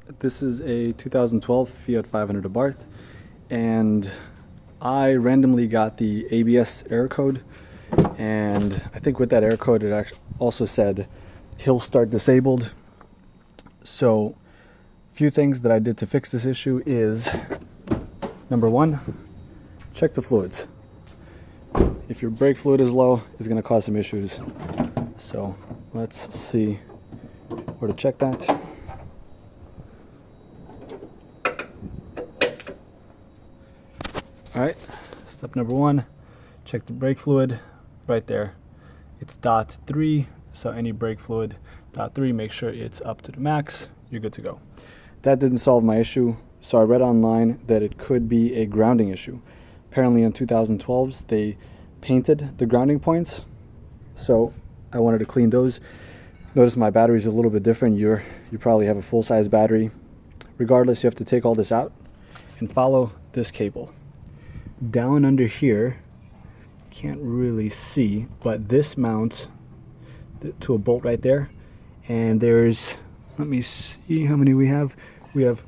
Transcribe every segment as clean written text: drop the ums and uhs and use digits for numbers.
This is a 2012 Fiat 500 Abarth, and I randomly got the ABS error code, and I think with that error code it actually also said hill start disabled. So a few things that I did to fix this issue is, number one, check the fluids. If your brake fluid is low, it's going to cause some issues. So let's see where to check that. Alright, step number one, check the brake fluid right there. It's .3, so any brake fluid .3, make sure it's up to the max, you're good to go. That didn't solve my issue, so I read online that it could be a grounding issue. Apparently in 2012s they painted the grounding points, so I wanted to clean those. Notice my battery is a little bit different. You probably have a full-size battery. Regardless, you have to take all this out and follow this cable. Down under here, can't really see, but this mounts to a bolt right there, and there's, let me see how many we have. We have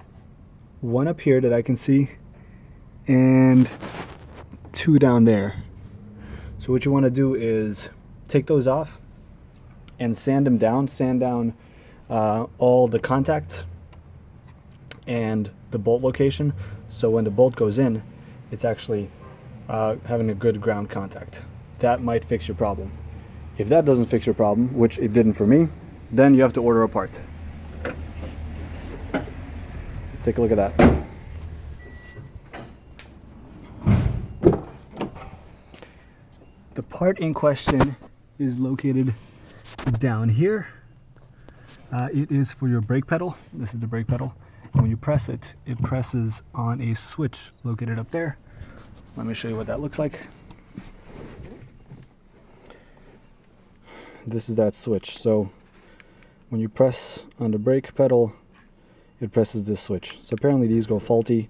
one up here that I can see and two down there. So what you want to do is take those off and sand them down, all the contacts and the bolt location, so when the bolt goes in, it's actually having a good ground contact. That might fix your problem. If that doesn't fix your problem, which it didn't for me, then you have to order a part. Let's take a look at that. The part in question is located down here. It is for your brake pedal. This is the brake pedal. And when you press it, it presses on a switch located up there. Let me show you what that looks like. This is that switch. So when you press on the brake pedal, it presses this switch. So apparently these go faulty.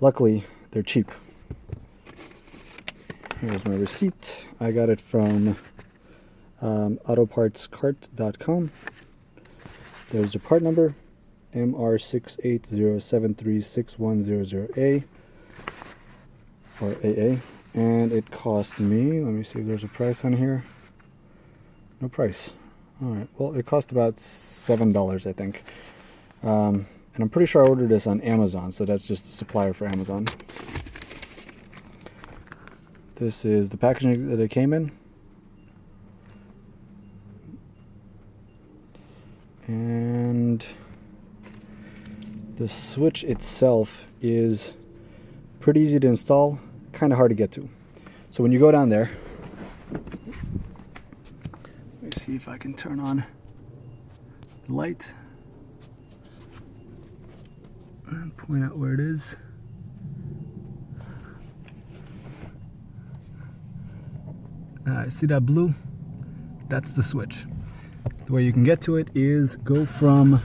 Luckily, they're cheap. Here's my receipt. I got it from autopartscart.com. There's the part number, MR680736100A, or AA, and it cost me, let me see if there's a price on here. No price. Alright, well, it cost about $7, I think. And I'm pretty sure I ordered this on Amazon, so that's just the supplier for Amazon. This is the packaging that it came in. And the switch itself is pretty easy to install, kind of hard to get to. So when you go down there, let me see if I can turn on the light and point out where it is. See that blue? That's the switch. The way you can get to it is go from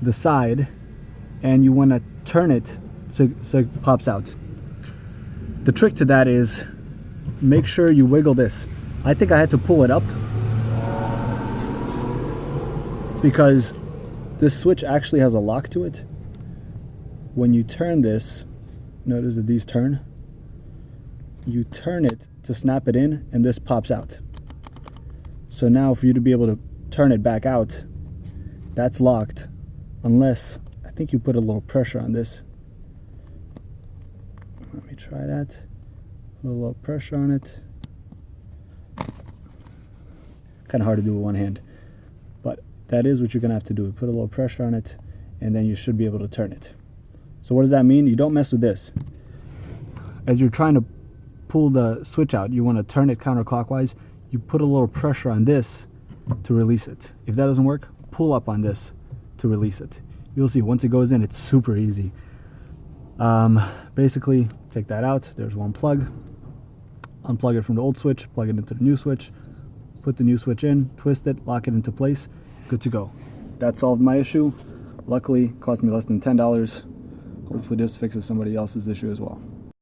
the side, and you want to turn it so it pops out. The trick to that is make sure you wiggle this. I think I had to pull it up because this switch actually has a lock to it. When you turn this, notice that these turn. You turn it to snap it in, and this pops out. So now for you to be able to turn it back out, that's locked, unless I think you put a little pressure on this. Let me try that. Put a little pressure on it. Kind of hard to do with one hand, but that is what you're gonna have to do. Put a little pressure on it, and then you should be able to turn it. So what does that mean? You don't mess with this. As you're trying to pull the switch out, you want to turn it counterclockwise. You put a little pressure on this to release it. If that doesn't work, pull up on this to release it. You'll see once it goes in, it's super easy. Basically, take that out. There's one plug. Unplug it from the old switch, plug it into the new switch, put the new switch in, twist it, lock it into place. Good to go. That solved my issue. Luckily, it cost me less than $10. Hopefully this fixes somebody else's issue as well.